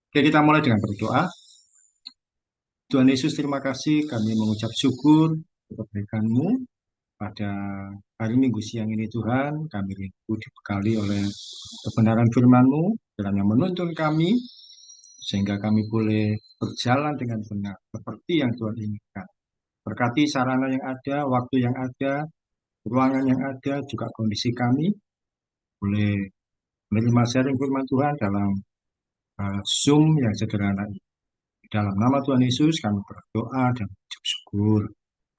Oke, kita mulai dengan berdoa. Tuhan Yesus, terima kasih kami mengucap syukur untuk kebaikan-Mu pada hari Minggu siang ini Tuhan. Kami rindu dibekali oleh kebenaran firman-Mu, kiranya menuntun kami, sehingga kami boleh berjalan dengan benar, seperti yang Tuhan inginkan. Berkati sarana yang ada, waktu yang ada, ruangan yang ada, juga kondisi kami, boleh menerima sharing firman Tuhan dalam Zoom yang sederhana ini. Dalam nama Tuhan Yesus kami berdoa dan mengucap syukur.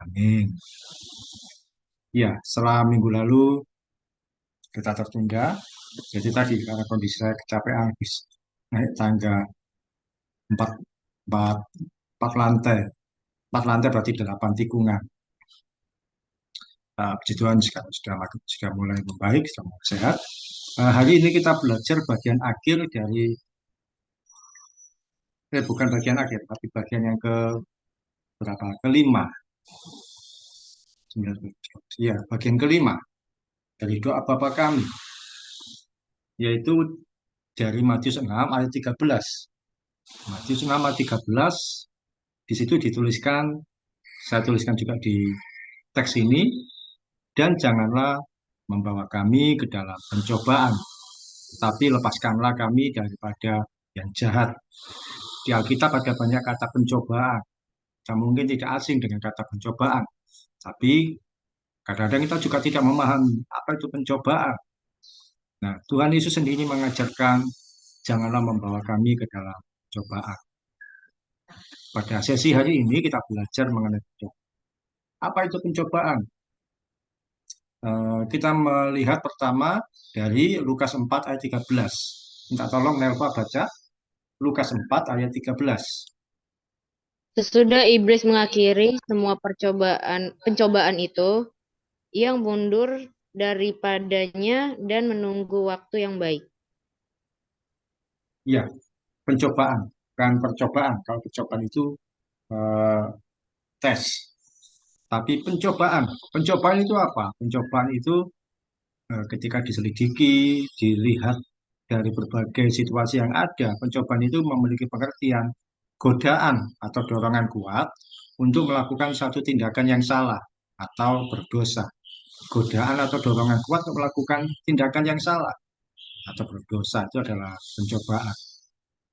Amin. Ya, setelah minggu lalu kita tertunda. Jadi tadi karena kondisi saya kecapean habis naik tangga 4 4 4 lantai. 4 lantai berarti 8 tikungan. Puji Tuhan sekarang sudah mulai membaik, sudah mulai sehat. Hari ini kita belajar bagian akhir dari bukan bagian akhir, tapi bagian yang ke berapa? Kelima. Ya, bagian kelima dari doa Bapa kami, yaitu dari Matius 6 ayat 13. Matius 6 ayat 13, di situ dituliskan, saya tuliskan juga di teks ini, dan janganlah membawa kami ke dalam pencobaan, tapi lepaskanlah kami daripada yang jahat. Di Alkitab ada banyak kata pencobaan. Kita mungkin tidak asing dengan kata pencobaan, tapi kadang-kadang kita juga tidak memahami apa itu pencobaan. Nah, Tuhan Yesus sendiri mengajarkan, janganlah membawa kami ke dalam cobaan. Pada sesi hari ini kita belajar mengenai pencobaan. Apa itu pencobaan? Kita melihat pertama dari Lukas 4 ayat 13. Minta tolong Nelva baca Lukas 4 ayat 13. Sesudah iblis mengakhiri semua pencobaan itu, ia mundur daripadanya dan menunggu waktu yang baik. Ya, pencobaan, bukan percobaan. Kalau percobaan itu eh, tes. Tapi pencobaan itu apa? Pencobaan itu ketika diselidiki, dilihat dari berbagai situasi yang ada, pencobaan itu memiliki pengertian godaan atau dorongan kuat untuk melakukan satu tindakan yang salah atau berdosa. Godaan atau dorongan kuat untuk melakukan tindakan yang salah atau berdosa itu adalah pencobaan.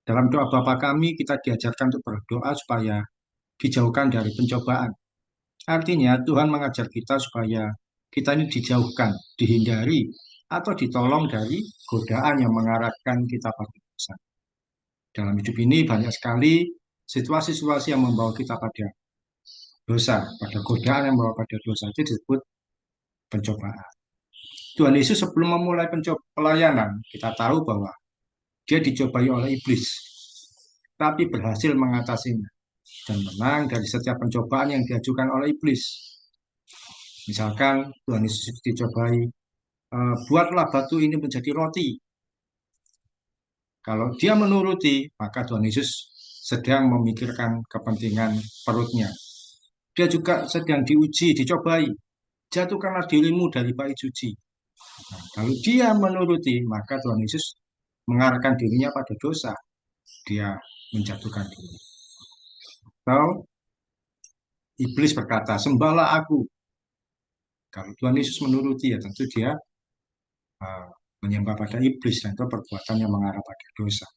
Dalam doa Bapa kami, kita diajarkan untuk berdoa supaya dijauhkan dari pencobaan. Artinya Tuhan mengajar kita supaya kita ini dijauhkan, dihindari, atau ditolong dari godaan yang mengarahkan kita pada dosa. Dalam hidup ini banyak sekali situasi-situasi yang membawa kita pada dosa, pada godaan yang membawa pada dosa itu disebut pencobaan. Tuhan Yesus sebelum memulai pelayanan, kita tahu bahwa dia dicobai oleh iblis, tapi berhasil mengatasinya dan menang dari setiap pencobaan yang diajukan oleh iblis. Misalkan Tuhan Yesus dicobai, buatlah batu ini menjadi roti. Kalau dia menuruti, maka Tuhan Yesus sedang memikirkan kepentingan perutnya. Dia juga sedang diuji, dicobai. Jatuhkanlah dirimu dari bait suci. Nah, kalau dia menuruti, maka Tuhan Yesus mengarahkan dirinya pada dosa. Dia menjatuhkan diri. Atau iblis berkata, sembahlah aku. Kalau Tuhan Yesus menuruti, ya tentu dia uh, menyembah pada iblis, dan itu perbuatan yang mengarah pada dosa.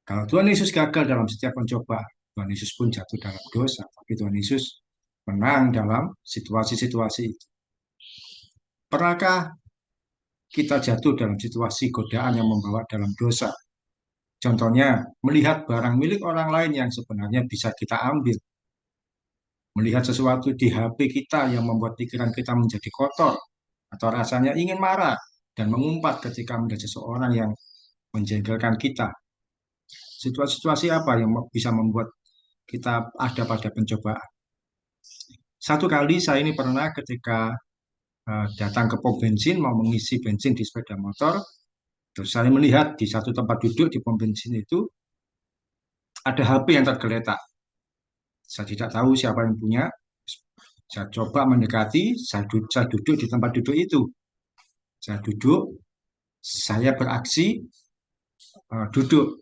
Kalau Tuhan Yesus gagal dalam setiap pencobaan, Tuhan Yesus pun jatuh dalam dosa. Tapi Tuhan Yesus menang dalam situasi-situasi itu. Pernahkah kita jatuh dalam situasi godaan yang membawa dalam dosa? Contohnya, melihat barang milik orang lain yang sebenarnya bisa kita ambil. Melihat sesuatu di HP kita yang membuat pikiran kita menjadi kotor. Atau rasanya ingin marah dan mengumpat ketika melihat seseorang yang menjengkelkan kita. Situasi-situasi apa yang bisa membuat kita ada pada pencobaan? Satu kali saya ini pernah ketika datang ke pom bensin, mau mengisi bensin di sepeda motor, terus saya melihat di satu tempat duduk di pom bensin itu ada HP yang tergeletak. Saya tidak tahu siapa yang punya. Saya coba mendekati, saya duduk di tempat duduk itu. Saya duduk, saya beraksi, duduk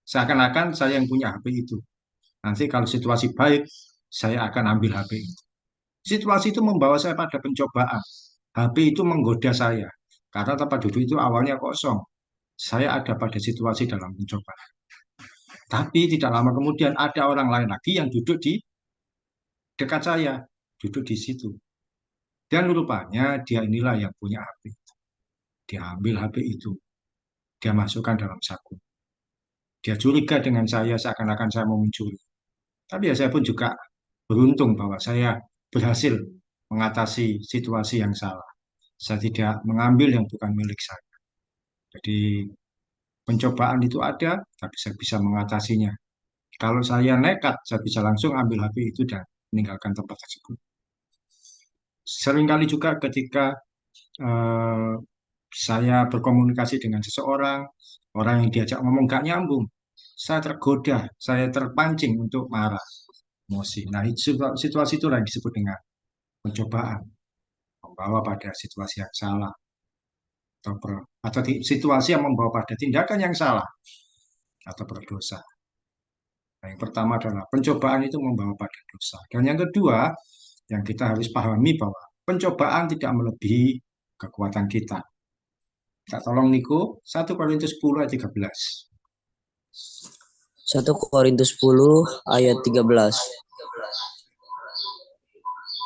seakan-akan saya yang punya HP itu. Nanti kalau situasi baik, saya akan ambil HP itu. Situasi itu membawa saya pada pencobaan. HP itu menggoda saya. Karena tempat duduk itu awalnya kosong. Saya ada pada situasi dalam pencobaan. Tapi tidak lama kemudian ada orang lain lagi yang duduk di dekat saya. Duduk di situ. Dan rupanya dia inilah yang punya HP. Dia ambil HP itu. Dia masukkan dalam saku. Dia curiga dengan saya seakan-akan saya mau mencuri. Tapi ya saya pun juga beruntung bahwa saya berhasil mengatasi situasi yang salah. Saya tidak mengambil yang bukan milik saya. Jadi pencobaan itu ada, tapi saya bisa mengatasinya. Kalau saya nekat, saya bisa langsung ambil HP itu dan meninggalkan tempat tersebut. Seringkali juga ketika eh, saya berkomunikasi dengan seseorang, orang yang diajak ngomong gak nyambung, saya tergoda, saya terpancing untuk marah, emosi. Nah, situasi itulah yang disebut dengan pencobaan, membawa pada situasi yang salah atau situasi yang membawa pada tindakan yang salah atau berdosa. Nah, yang pertama adalah pencobaan itu membawa pada dosa. Dan yang kedua, yang kita harus pahami bahwa pencobaan tidak melebihi kekuatan kita. Kita tolong Niko, 1 Korintus 10 ayat 13. 1 Korintus 10 ayat 13.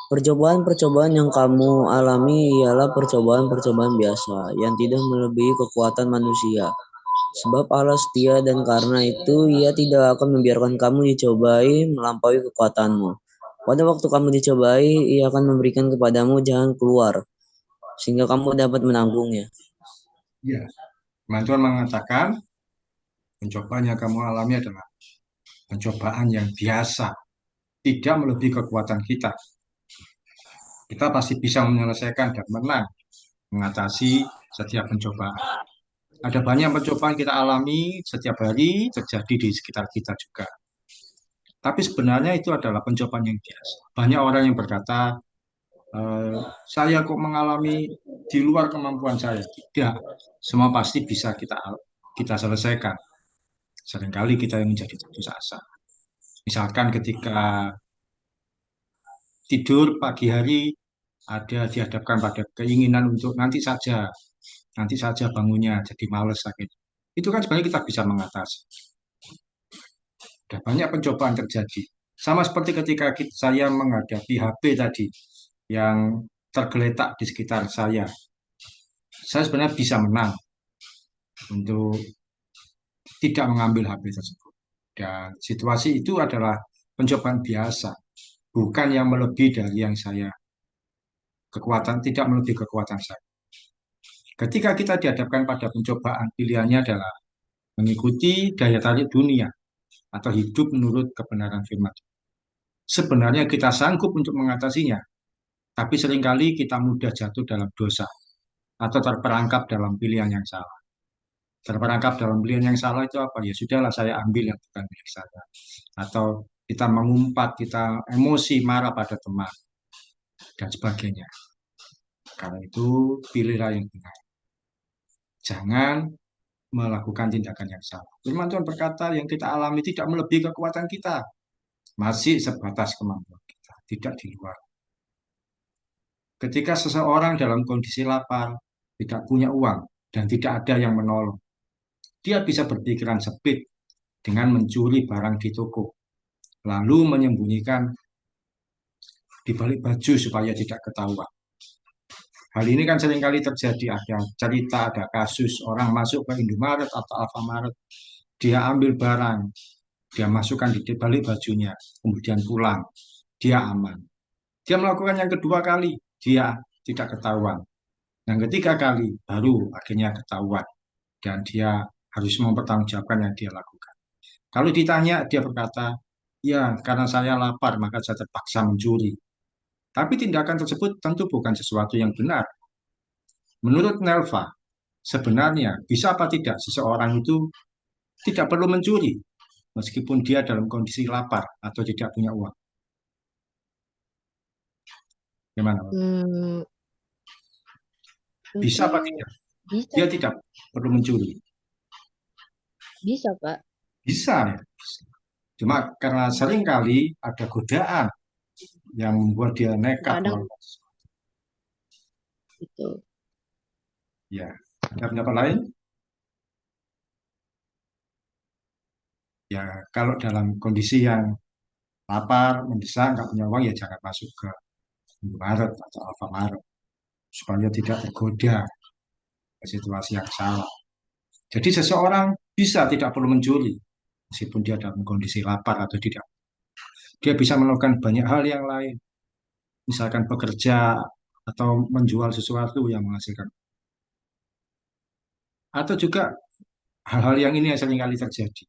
Percobaan-percobaan yang kamu alami ialah percobaan-percobaan biasa yang tidak melebihi kekuatan manusia. Sebab Allah setia dan karena itu Ia tidak akan membiarkan kamu dicobai melampaui kekuatanmu. Pada waktu kamu dicobai, Ia akan memberikan kepadamu jalan keluar, sehingga kamu dapat menanggungnya. Ya, Tuhan mengatakan pencobaan yang kamu alami adalah pencobaan yang biasa, tidak melebihi kekuatan kita. Kita pasti bisa menyelesaikan dan menang mengatasi setiap pencobaan. Ada banyak pencobaan kita alami setiap hari terjadi di sekitar kita juga. Tapi sebenarnya itu adalah pencobaan yang biasa. Banyak orang yang berkata, saya kok mengalami di luar kemampuan saya. Tidak, semua pasti bisa kita selesaikan. Seringkali kita yang menjadi putus asa. Misalkan ketika tidur pagi hari ada dihadapkan pada keinginan untuk nanti saja bangunnya jadi males sakit. Itu kan sebenarnya kita bisa mengatasi. Ada banyak pencobaan terjadi. Sama seperti ketika saya menghadapi HP tadi yang tergeletak di sekitar saya. Saya sebenarnya bisa menang untuk tidak mengambil HP tersebut. Dan situasi itu adalah pencobaan biasa, bukan yang melebihi dari yang saya kekuatan, tidak melebihi kekuatan saya. Ketika kita dihadapkan pada pencobaan, pilihannya adalah mengikuti daya tarik dunia atau hidup menurut kebenaran firman. Sebenarnya kita sanggup untuk mengatasinya, tapi seringkali kita mudah jatuh dalam dosa atau terperangkap dalam pilihan yang salah. Terperangkap dalam pilihan yang salah itu apa? Ya sudahlah saya ambil yang bukan milik saya. Atau kita mengumpat, kita emosi, marah pada teman, dan sebagainya. Karena itu pilihlah yang benar. Jangan melakukan tindakan yang salah. Firman Tuhan berkata yang kita alami tidak melebihi kekuatan kita. Masih sebatas kemampuan kita, tidak di luar. Ketika seseorang dalam kondisi lapar, tidak punya uang, dan tidak ada yang menolong, dia bisa berpikiran sempit dengan mencuri barang di toko, lalu menyembunyikan di balik baju supaya tidak ketahuan. Hal ini kan seringkali terjadi, ada cerita, ada kasus orang masuk ke Indomaret atau Alfamaret, dia ambil barang, dia masukkan di balik bajunya, kemudian pulang, dia aman. Dia melakukan yang kedua kali, dia tidak ketahuan. Yang ketiga kali, baru akhirnya ketahuan. Dan dia harus mempertanggungjawabkan yang dia lakukan. Kalau ditanya, dia berkata, ya karena saya lapar, maka saya terpaksa mencuri. Tapi tindakan tersebut tentu bukan sesuatu yang benar. Menurut Nelva, sebenarnya bisa apa tidak seseorang itu tidak perlu mencuri, meskipun dia dalam kondisi lapar atau tidak punya uang. Gimana, Pak? Hmm, Bisa apa tentu tidak? bisa. Dia tidak perlu mencuri. Bisa, Pak. Bisa ya. Cuma karena sering kali ada godaan yang membuat dia nekat Kadang melakukan sesuatu. itu. Ya, ada pendapat lain? Ya, kalau dalam kondisi yang lapar, mendesak, nggak punya uang, ya jangan masuk ke Indomaret atau Alfamart supaya tidak tergoda ke situasi yang salah. Jadi seseorang bisa tidak perlu mencuri meskipun dia dalam kondisi lapar atau tidak. Dia bisa melakukan banyak hal yang lain, misalkan bekerja atau menjual sesuatu yang menghasilkan. Atau juga hal-hal yang ini yang seringkali terjadi.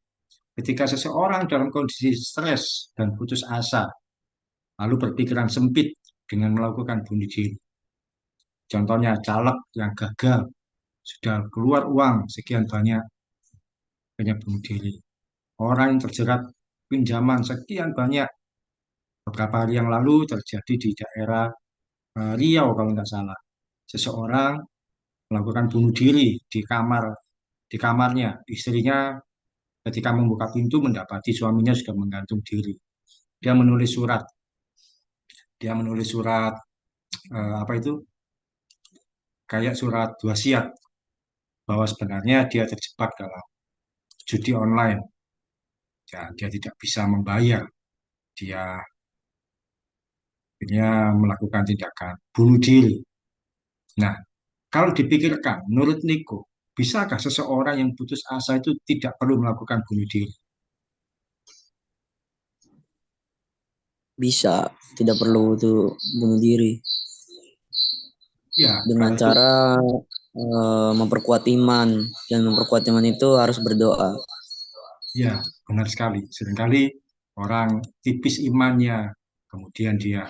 Ketika seseorang dalam kondisi stres dan putus asa, lalu berpikiran sempit dengan melakukan bunuh diri. Contohnya caleg yang gagal, sudah keluar uang sekian banyak, hanya bunuh diri. Orang yang terjerat pinjaman sekian banyak, beberapa hari yang lalu terjadi di daerah Riau kalau nggak salah. Seseorang melakukan bunuh diri di kamarnya. Istrinya ketika membuka pintu mendapati suaminya sudah menggantung diri. Dia menulis surat. Dia menulis surat apa itu? Kayak surat wasiat bahwa sebenarnya dia terjebak dalam judi online dan dia tidak bisa membayar. Dia akhirnya melakukan tindakan bunuh diri. Nah, kalau dipikirkan, menurut Niko, bisakah seseorang yang putus asa itu tidak perlu melakukan bunuh diri? Bisa, tidak perlu tuh bunuh diri Ya, dengan kalau itu cara memperkuat iman, dan memperkuat iman itu harus berdoa. ya benar sekali. Seringkali orang tipis imannya, kemudian dia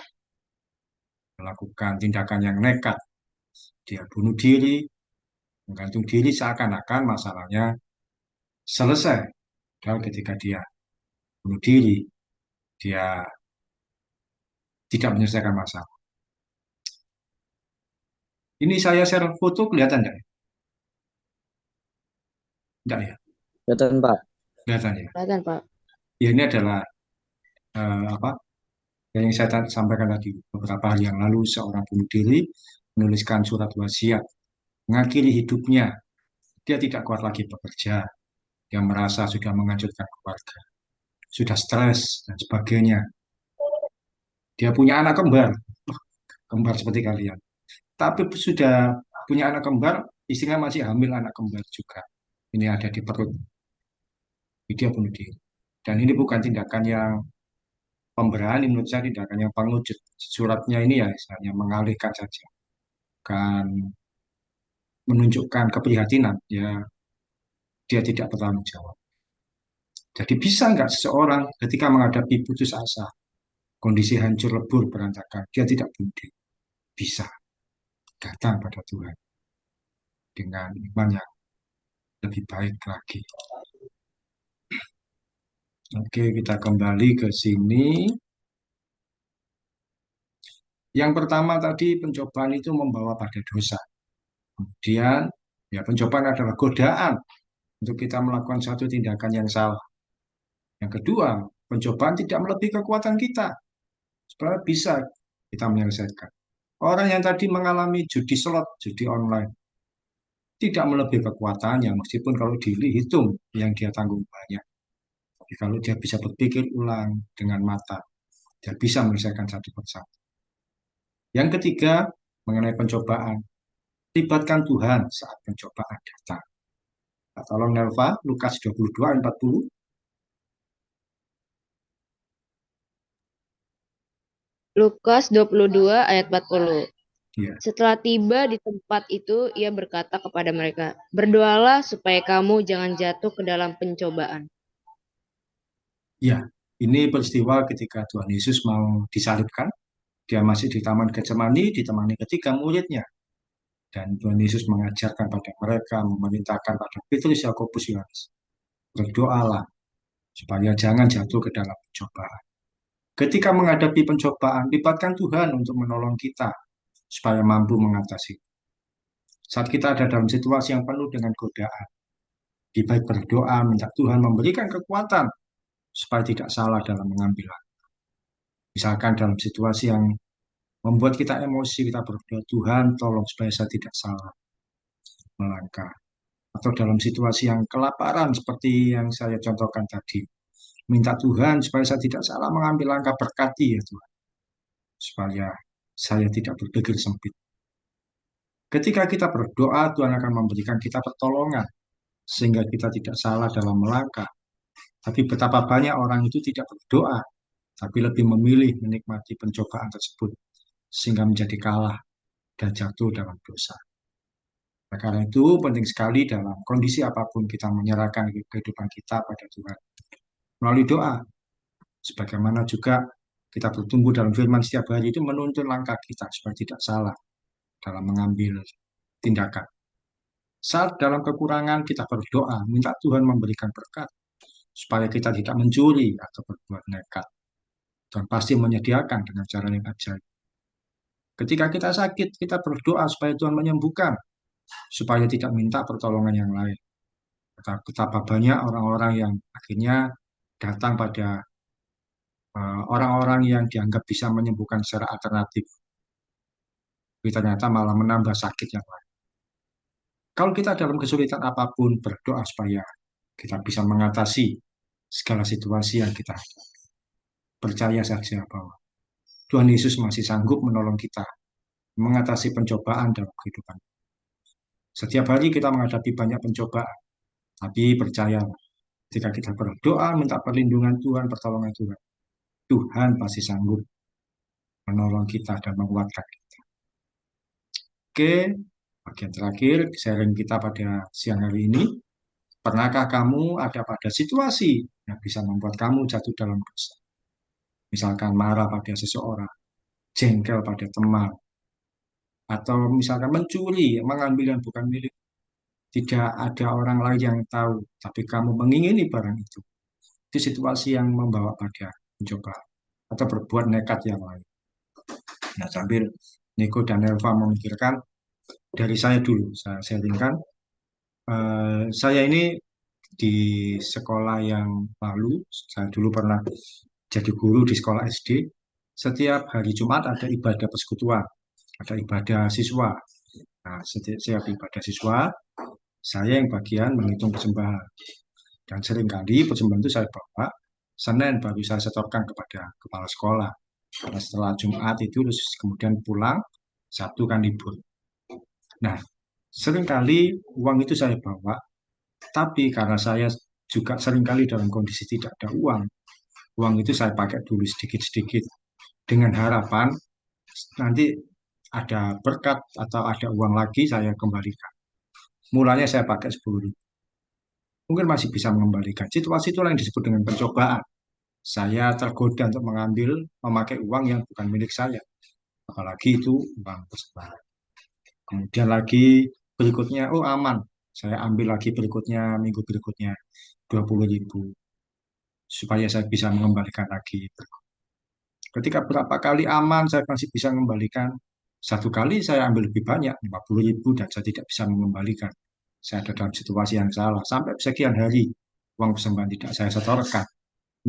melakukan tindakan yang nekat, dia bunuh diri, menggantung diri seakan-akan masalahnya selesai. Dan ketika dia bunuh diri, dia tidak menyelesaikan masalah. Ini saya share foto, kelihatan enggak? Enggak ya? Kelihatan Pak. Kelihatan ya? Kelihatan, Pak. Ya ini adalah apa yang saya sampaikan tadi. Beberapa hari yang lalu seorang bunuh diri menuliskan surat wasiat, mengakhiri hidupnya. Dia tidak kuat lagi bekerja. Dia merasa sudah menghancurkan keluarga, sudah stres dan sebagainya. Dia punya anak kembar, kembar seperti kalian. Tapi sudah punya anak kembar, istrinya masih hamil anak kembar juga. Ini ada di perut. Dia bunuh diri. Dan ini bukan tindakan yang pemberani, menurut saya tindakan yang pengecut. Suratnya ini ya misalnya mengalihkan saja, kan menunjukkan keprihatinan, ya dia tidak bertanggung jawab. Jadi bisa nggak seseorang ketika menghadapi putus asa, kondisi hancur lebur berantakan, dia tidak bunuh diri? Bisa datang pada Tuhan dengan iman yang lebih baik lagi. Oke, kita kembali ke sini. Yang pertama tadi pencobaan itu membawa pada dosa. Kemudian ya pencobaan adalah godaan untuk kita melakukan satu tindakan yang salah. Yang kedua, pencobaan tidak melebihi kekuatan kita. Sebenarnya bisa kita menyelesaikan. Orang yang tadi mengalami judi slot, judi online, tidak melebihi kekuatannya, meskipun kalau dihitung yang dia tanggung banyak. Tapi kalau dia bisa berpikir ulang dengan mata, dia bisa menyelesaikan satu persatu. Yang ketiga, mengenai pencobaan, libatkan Tuhan saat pencobaan datang. Nah, tolong Nelva, Lukas 22 ayat 40. Lukas 22 ayat 40. Ya, Setelah tiba di tempat itu, ia berkata kepada mereka, "Berdoalah supaya kamu jangan jatuh ke dalam pencobaan." ya, ini peristiwa ketika Tuhan Yesus mau disalibkan. Dia masih di Taman Getsemani, ditemani ketiga muridnya. Dan Tuhan Yesus mengajarkan pada mereka, memerintahkan pada Petrus, Yakobus, Yohanes, berdoalah supaya jangan jatuh ke dalam pencobaan. Ketika menghadapi pencobaan, libatkan Tuhan untuk menolong kita supaya mampu mengatasi. Saat kita ada dalam situasi yang penuh dengan godaan, Lebih baik berdoa, minta Tuhan memberikan kekuatan supaya tidak salah dalam mengambil langkah. Misalkan dalam situasi yang membuat kita emosi, kita berdoa, Tuhan tolong supaya saya tidak salah melangkah. Atau dalam situasi yang kelaparan seperti yang saya contohkan tadi, minta Tuhan supaya saya tidak salah mengambil langkah, berkati ya Tuhan, supaya saya tidak berpikir sempit. Ketika kita berdoa, Tuhan akan memberikan kita pertolongan, sehingga kita tidak salah dalam melangkah. Tapi betapa banyak orang itu tidak berdoa, tapi lebih memilih menikmati pencobaan tersebut, sehingga menjadi kalah dan jatuh dalam dosa. Nah, karena itu penting sekali dalam kondisi apapun kita menyerahkan kehidupan kita pada Tuhan melalui doa. Sebagaimana juga kita bertumbuh dalam firman setiap hari itu menuntun langkah kita supaya tidak salah dalam mengambil tindakan. Saat dalam kekurangan kita berdoa, minta Tuhan memberikan berkat supaya kita tidak mencuri atau berbuat nekat. Dan pasti menyediakan dengan cara yang ajaib. Ketika kita sakit, kita berdoa supaya Tuhan menyembuhkan, supaya tidak minta pertolongan yang lain. Betapa banyak orang-orang yang akhirnya datang pada orang-orang yang dianggap bisa menyembuhkan secara alternatif, tapi ternyata malah menambah sakit yang lain. Kalau kita dalam kesulitan apapun, berdoa supaya kita bisa mengatasi segala situasi yang kita hadapi. Percaya saja bahwa Tuhan Yesus masih sanggup menolong kita mengatasi pencobaan dalam kehidupan. Setiap hari kita menghadapi banyak pencobaan, tapi percayalah, jika kita berdoa, minta perlindungan Tuhan, pertolongan Tuhan, Tuhan pasti sanggup menolong kita dan menguatkan kita. Oke, bagian terakhir, sharing kita pada siang hari ini. Pernahkah kamu ada pada situasi yang bisa membuat kamu jatuh dalam dosa? Misalkan marah pada seseorang, jengkel pada teman, atau misalkan mencuri, mengambil yang bukan milik. Tidak ada orang lain yang tahu, tapi kamu mengingini barang itu. Itu situasi yang membawa pada mencoba atau berbuat nekat yang lain. Nah, sambil Niko dan Elva memikirkan, dari saya dulu, saya sharingkan, saya ini di sekolah yang lalu, saya dulu pernah jadi guru di sekolah SD. Setiap hari Jumat ada ibadah persekutuan, ada ibadah siswa. Nah, setiap ibadah siswa, saya yang bagian menghitung persembahan. Dan seringkali persembahan itu saya bawa, Senin baru saya setorkan kepada kepala sekolah. Karena setelah Jumat itu kemudian pulang, Sabtu kan libur. Nah, seringkali uang itu saya bawa, tapi karena saya juga seringkali dalam kondisi tidak ada uang itu saya pakai dulu sedikit-sedikit dengan harapan nanti ada berkat atau ada uang lagi saya kembalikan. Mulanya saya pakai 10.000. Mungkin masih bisa mengembalikan. Situasi itulah yang disebut dengan pencobaan. Saya tergoda untuk memakai uang yang bukan milik saya. Apalagi itu uang persembahan. Kemudian lagi berikutnya, oh aman. Saya ambil lagi berikutnya, minggu berikutnya 20.000. Supaya saya bisa mengembalikan lagi. Ketika berapa kali aman, saya masih bisa mengembalikan. Satu kali saya ambil lebih banyak, 50.000, dan saya tidak bisa mengembalikan. Saya ada dalam situasi yang salah. Sampai sekian hari, uang persembahan tidak saya setorkan.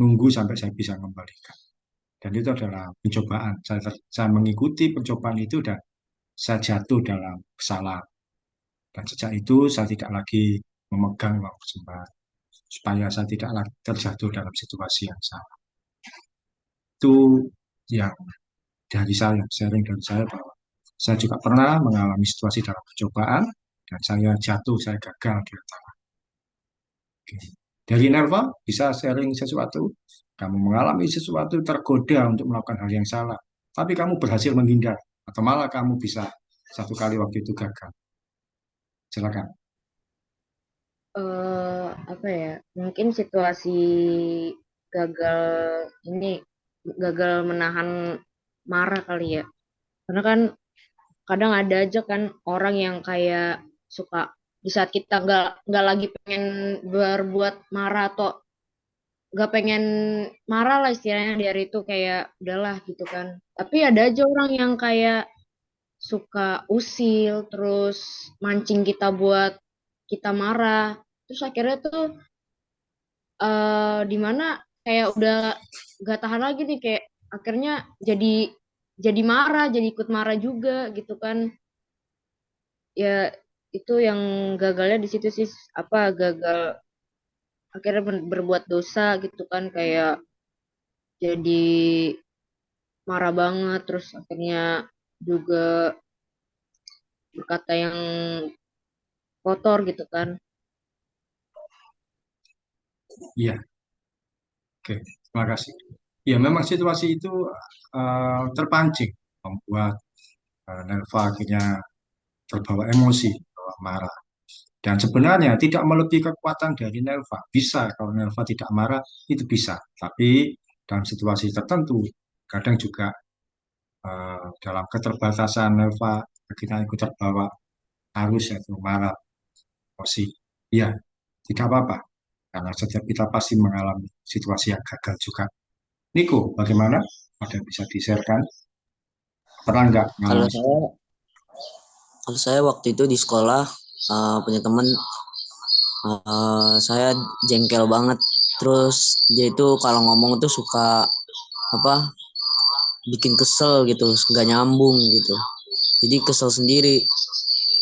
Nunggu sampai saya bisa mengembalikan. Dan itu adalah pencobaan. Saya mengikuti pencobaan itu dan saya jatuh dalam kesalahan. Dan sejak itu saya tidak lagi memegang uang persembahan. Supaya saya tidak lagi terjatuh dalam situasi yang salah. Itu yang dari saya, sharing dari saya bahwa saya juga pernah mengalami situasi dalam percobaan dan saya jatuh, saya gagal di antara. Oke. Dari Nerva bisa sharing sesuatu, kamu mengalami sesuatu tergoda untuk melakukan hal yang salah, tapi kamu berhasil menghindar atau malah kamu bisa satu kali waktu itu gagal. Silakan. Apa ya? Mungkin situasi gagal ini gagal menahan marah kali ya. Karena kan kadang ada aja kan orang yang kayak suka di saat kita nggak lagi pengen berbuat marah atau nggak pengen marah lah istilahnya di hari itu kayak udahlah gitu kan. Tapi ada aja orang yang kayak suka usil terus mancing kita buat kita marah. Terus akhirnya tuh di mana kayak udah gak tahan lagi nih, kayak akhirnya jadi marah, jadi ikut marah juga gitu kan. Ya itu yang gagalnya di situ sih, apa gagal akhirnya berbuat dosa gitu kan, kayak jadi marah banget, terus akhirnya juga berkata yang kotor gitu kan. Iya, oke, terima kasih. Ya, memang situasi itu terpancing membuat Nelva akhirnya terbawa emosi, terbawa marah. Dan sebenarnya tidak melebihi kekuatan dari Nelva. Bisa kalau Nelva tidak marah, itu bisa. Tapi dalam situasi tertentu, kadang juga dalam keterbatasan Nelva, kita ikut terbawa arus yaitu marah, emosi. Iya, tidak apa-apa. Karena setiap kita pasti mengalami situasi yang gagal juga. Niko, bagaimana? Ada bisa di-sharekan? Pernah nggak Kalau mengalami saya kalau saya waktu itu di sekolah punya temen, saya jengkel banget. Terus dia itu kalau ngomong tuh suka apa bikin kesel gitu, nggak nyambung gitu. Jadi kesel sendiri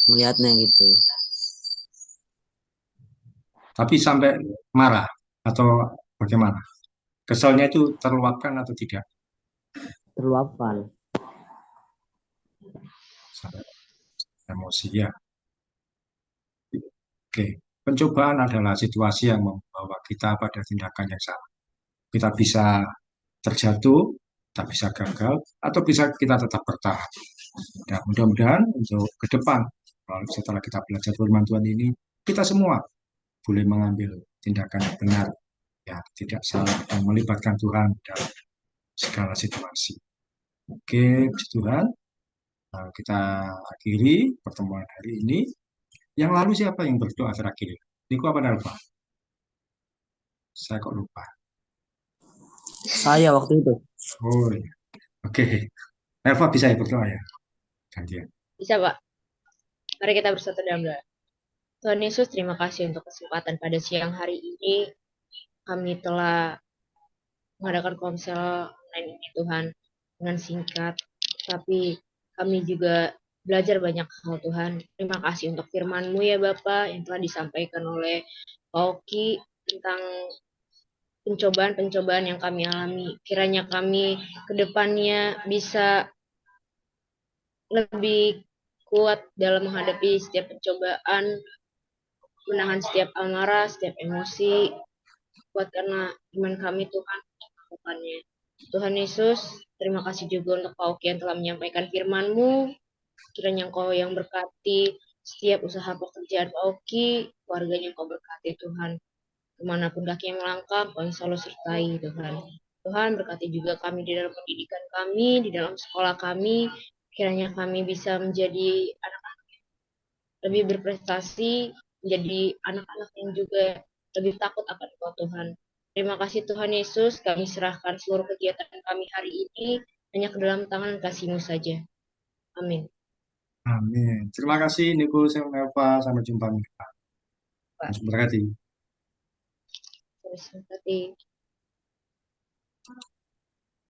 melihatnya gitu. tapi sampai marah atau bagaimana? Kesalnya itu terluapkan atau tidak? Terluapkan. Sampai emosi ya. Oke, pencobaan adalah situasi yang membawa kita pada tindakan yang salah. Kita bisa terjatuh, kita bisa gagal, atau bisa kita tetap bertahan. Dan mudah-mudahan untuk ke depan, setelah kita belajar firman Tuhan ini, kita semua boleh mengambil tindakan yang benar, ya tidak salah dan melibatkan Tuhan dalam segala situasi. Oke, puji Tuhan. Kita akhiri pertemuan hari ini. Yang lalu siapa yang berdoa terakhir? Niko apa Nelva? Saya kok lupa. Saya waktu itu. Oh iya. Oke. Nelva bisa ya berdoa ya? Gantian. Bisa Pak, mari kita bersatu dalam doa. Tuhan Yesus, terima kasih untuk kesempatan pada siang hari ini. Kami telah mengadakan komsel online ini Tuhan dengan singkat, tapi kami juga belajar banyak hal Tuhan. Terima kasih untuk firman-Mu ya Bapak yang telah disampaikan oleh Pak Oki tentang pencobaan-pencobaan yang kami alami. Kiranya kami ke depannya bisa lebih kuat dalam menghadapi setiap pencobaan, menahan setiap amarah, setiap emosi, kuat karena iman kami Tuhan melakukannya. Tuhan Yesus, terima kasih juga untuk Pak Oki yang telah menyampaikan firman-Mu. Kiranya Engkau yang berkati setiap usaha pekerjaan Pak Oki, keluarganya Engkau berkati Tuhan. Kemanapun kaki yang melangkah, Kau yang selalu sertai Tuhan. Tuhan berkati juga kami di dalam pendidikan kami, di dalam sekolah kami. Kiranya kami bisa menjadi anak lebih berprestasi, menjadi anak-anak yang juga lebih takut akan Engkau Tuhan. Terima kasih Tuhan Yesus, kami serahkan seluruh kegiatan kami hari ini hanya ke dalam tangan kasih-Mu saja. Amin. Amin. Terima kasih Niko sama Nelva. Sampai jumpa. Pak, Terima kasih. terus berkati.